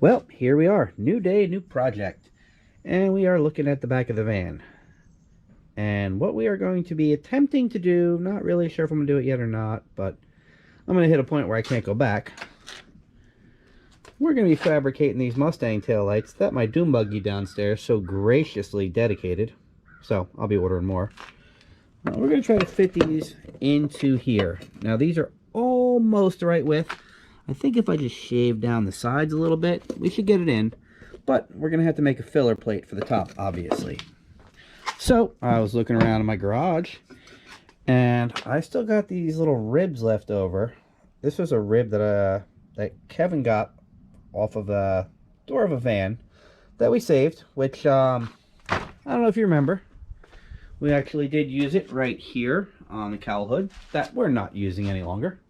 Well, here we are. New day, new project. And we are looking at the back of the van. And what we are going to be attempting to do, not really sure if I'm going to do it yet or not, but I'm going to hit a point where I can't go back. We're going to be fabricating these Mustang taillights that my Doom Buggy downstairs so graciously dedicated. So, I'll be ordering more. We're going to try to fit these into here. Now, these are almost the right width. I think if I just shave down the sides a little bit, we should get it in. But we're going to have to make a filler plate for the top, obviously. So, I was looking around in my garage, and I still got these little ribs left over. This was a rib that Kevin got off of the door of a van that we saved, which, I don't know if you remember. We actually did use it right here on the cowl hood that we're not using any longer.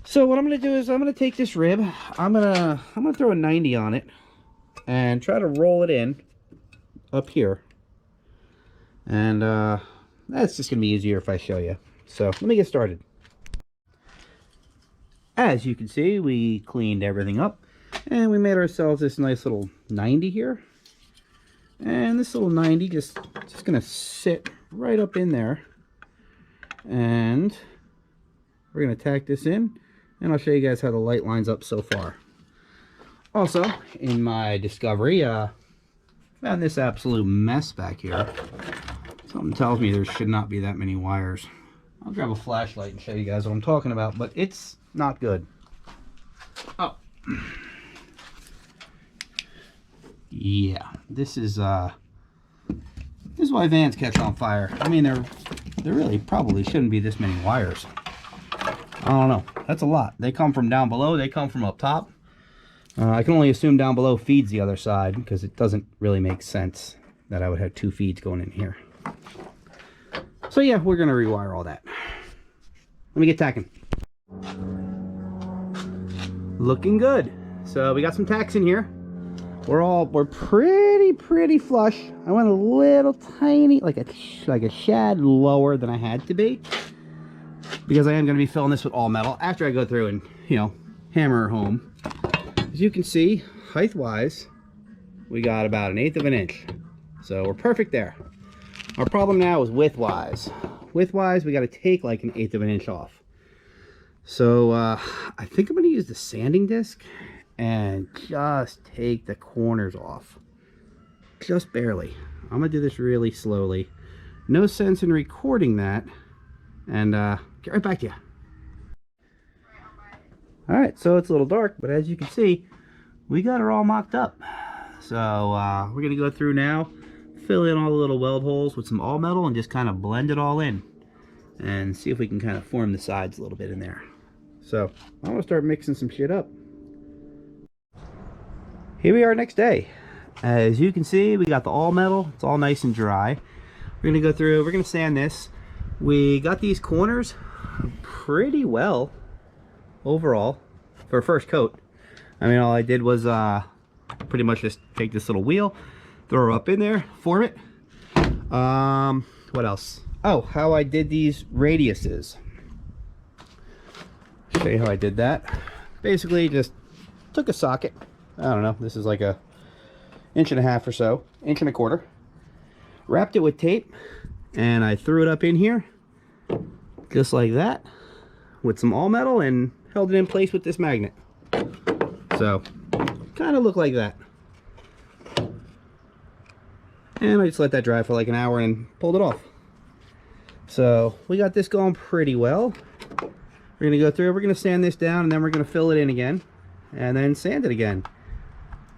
So what I'm going to do is I'm going to take this rib, I'm going to throw a 90 on it and try to roll it in up here. And that's just going to be easier if I show you. So let me get started. As you can see, we cleaned everything up and we made ourselves this nice little 90 here. And this little 90 just going to sit right up in there. And we're going to tack this in. And I'll show you guys how the light lines up so far. Also, in my discovery, found this absolute mess back here. Something tells me there should not be that many wires. I'll grab a flashlight and show you guys what I'm talking about, but it's not good. Oh. Yeah, this is why vans catch on fire. I mean, there really probably shouldn't be this many wires. I don't know. That's a lot. They come from down below. They come from up top. I can only assume down below feeds the other side because it doesn't really make sense that I would have two feeds going in here. So yeah, we're going to rewire all that. Let me get tacking. Looking good. So we got some tacks in here. We're pretty flush. I went a little tiny, like a shad lower than I had to be, because I am going to be filling this with all metal after I go through and, you know, hammer her home. As you can see, height wise, we got about 1/8 of an inch, so we're perfect there. Our problem now is width wise. We got to take like 1/8 of an inch off. So I think I'm going to use the sanding disc and just take the corners off, just barely. I'm gonna do this really slowly. No sense in recording that, and get right back to you. All right, so it's a little dark, but as you can see, we got her all mocked up. So we're gonna go through now, fill in all the little weld holes with some all metal and just kind of blend it all in and see if we can kind of form the sides a little bit in there. So I'm gonna start mixing some shit up. Here we are next day. As you can see, we got the all metal. It's all nice and dry. We're gonna go through, we're gonna sand this. We got these corners pretty well overall for a first coat. I mean, all I did was pretty much just take this little wheel, throw her up in there, form it. What else? Oh, how I did these radiuses. Show you how I did that. Basically just took a socket. I don't know, this is like a 1.5 inches or so, 1.25 inches. Wrapped it with tape, and I threw it up in here, just like that, with some all metal, and held it in place with this magnet. So, kind of look like that. And I just let that dry for like an hour and pulled it off. So, we got this going pretty well. We're gonna go through, we're gonna sand this down, and then we're gonna fill it in again, and then sand it again.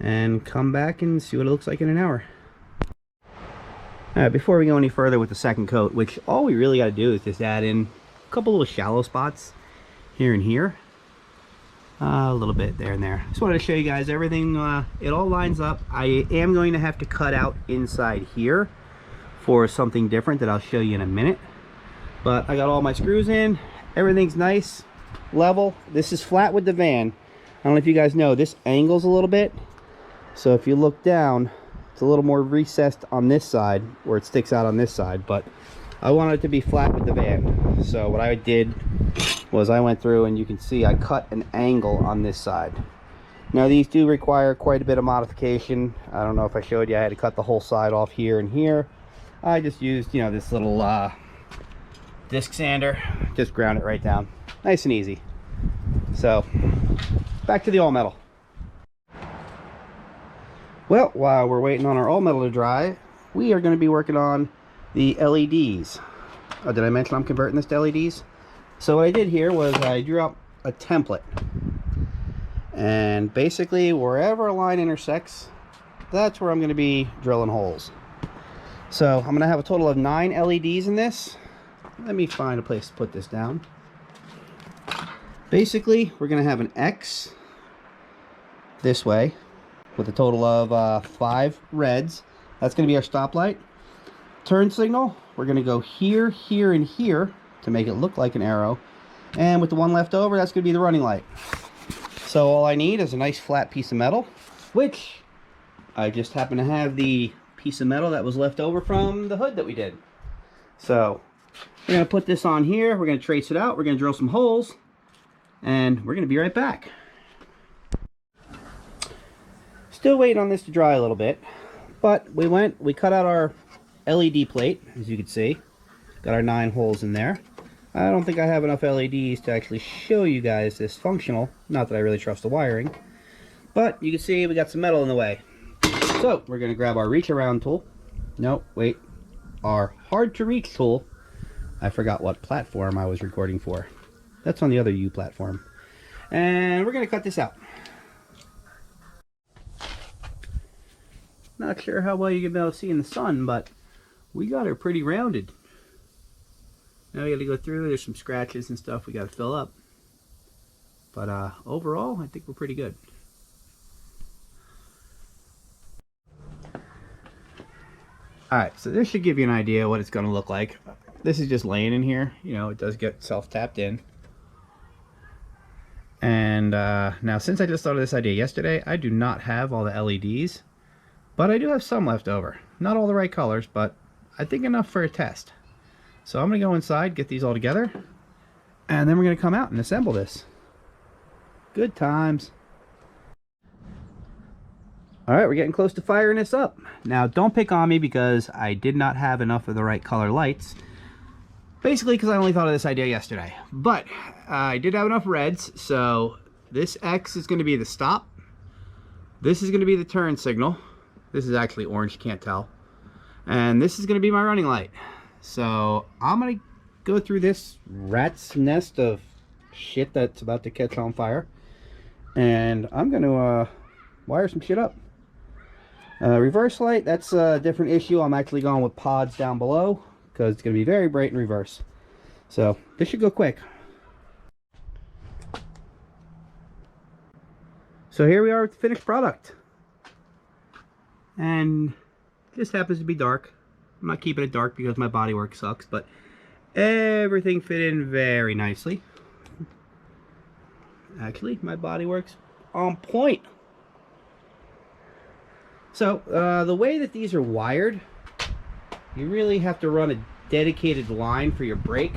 And come back and see what it looks like in an hour. Alright, before we go any further with the second coat, which all we really got to do is just add in a couple little shallow spots here and here. A little bit there and there. Just wanted to show you guys everything, it all lines up. I am going to have to cut out inside here for something different that I'll show you in a minute. But I got all my screws in, everything's nice, level. This is flat with the van. I don't know if you guys know, this angles a little bit. So if you look down, it's a little more recessed on this side, or it sticks out on this side, but I wanted it to be flat with the van. So what I did was I went through, and you can see I cut an angle on this side. Now these do require quite a bit of modification. I don't know if I showed you, I had to cut the whole side off here and here. I just used, you know, this little disc sander, just ground it right down. Nice and easy. So, back to the all metal. Well, while we're waiting on our all metal to dry, we are going to be working on the LEDs. Oh, did I mention I'm converting this to LEDs? So what I did here was I drew up a template. And basically, wherever a line intersects, that's where I'm going to be drilling holes. So I'm going to have a total of 9 LEDs in this. Let me find a place to put this down. Basically, we're going to have an X this way with a total of 5 reds. That's going to be our stoplight. Turn signal, we're going to go here, here, and here to make it look like an arrow. And with the one left over, that's going to be the running light. So all I need is a nice flat piece of metal, which I just happen to have the piece of metal that was left over from the hood that we did. So we're going to put this on here, we're going to trace it out, we're going to drill some holes, and we're going to be right back. Still waiting on this to dry a little bit, but we cut out our LED plate, as you can see. Got our 9 holes in there. I don't think I have enough LEDs to actually show you guys this functional. Not that I really trust the wiring. But you can see we got some metal in the way. So we're going to grab our reach around tool. No, wait. Our hard to reach tool. I forgot what platform I was recording for. That's on the other U platform. And we're going to cut this out. Not sure how well you're going to be able to see in the sun, but we got her pretty rounded. Now we got to go through, there's some scratches and stuff we got to fill up. But overall, I think we're pretty good. Alright, so this should give you an idea what it's going to look like. This is just laying in here. You know, it does get self-tapped in. And now, since I just thought of this idea yesterday, I do not have all the LEDs. But I do have some left over. Not all the right colors, but I think enough for a test. So I'm going to go inside, get these all together, and then we're going to come out and assemble this. Good times. Alright, we're getting close to firing this up. Now, don't pick on me because I did not have enough of the right color lights. Basically because I only thought of this idea yesterday. But I did have enough reds, so this X is going to be the stop. This is going to be the turn signal. This is actually orange, you can't tell. And this is going to be my running light. So I'm going to go through this rat's nest of shit that's about to catch on fire. And I'm going to wire some shit up. Reverse light, that's a different issue. I'm actually going with pods down below because it's going to be very bright in reverse. So this should go quick. So here we are with the finished product. And this happens to be dark. I'm not keeping it dark because my bodywork sucks, but everything fit in very nicely. Actually, my bodywork's on point. So, the way that these are wired, you really have to run a dedicated line for your brake.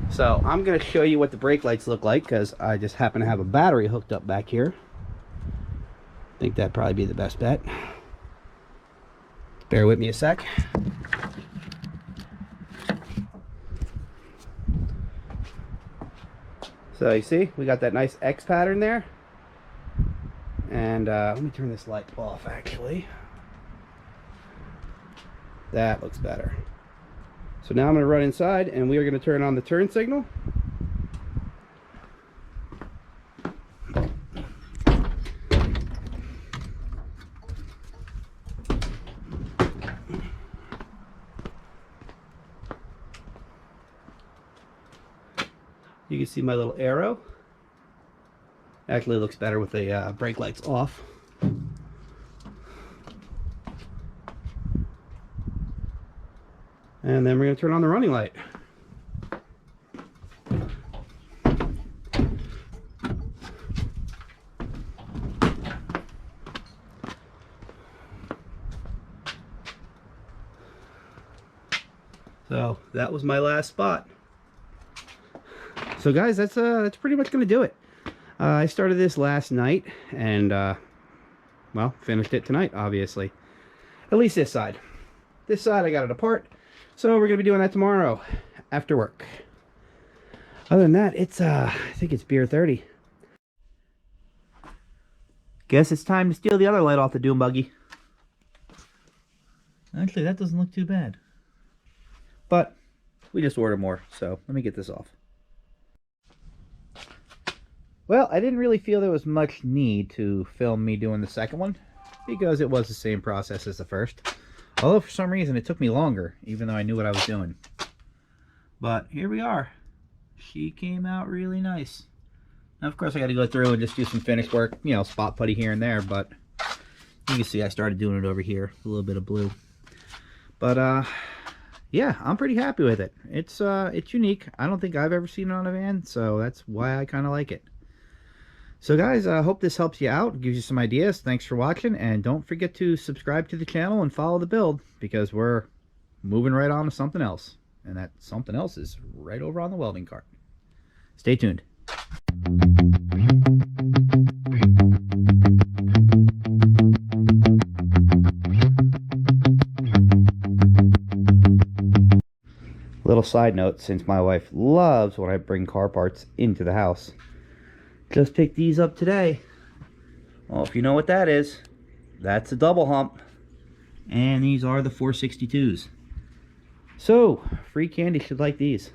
So, I'm going to show you what the brake lights look like because I just happen to have a battery hooked up back here. I think that'd probably be the best bet. Bear with me a sec. So you see, we got that nice X pattern there. And let me turn this light off actually. That looks better. So now I'm going to run inside and we are going to turn on the turn signal. You can see my little arrow. Actually looks better with the brake lights off. And then we're going to turn on the running light. So that was my last spot. So guys, that's pretty much going to do it. I started this last night and, well, finished it tonight, obviously. At least this side. This side I got it apart, so we're going to be doing that tomorrow after work. Other than that, it's, I think it's beer 30. Guess it's time to steal the other light off the Doom buggy. Actually, that doesn't look too bad. But we just ordered more, so let me get this off. Well, I didn't really feel there was much need to film me doing the second one, because it was the same process as the first. Although for some reason it took me longer, even though I knew what I was doing. But here we are. She came out really nice. Now, of course, I got to go through and just do some finish work, you know, spot putty here and there, but you can see I started doing it over here, a little bit of blue. But, yeah, I'm pretty happy with it. It's unique. I don't think I've ever seen it on a van, so that's why I kind of like it. So, guys, I hope this helps you out, gives you some ideas. Thanks for watching, and don't forget to subscribe to the channel and follow the build, because we're moving right on to something else. And that something else is right over on the welding cart. Stay tuned. Little side note, since my wife loves when I bring car parts into the house. Just picked these up today. Well, if you know what that is, that's a double hump. And these are the 462s. So, free candy should like these.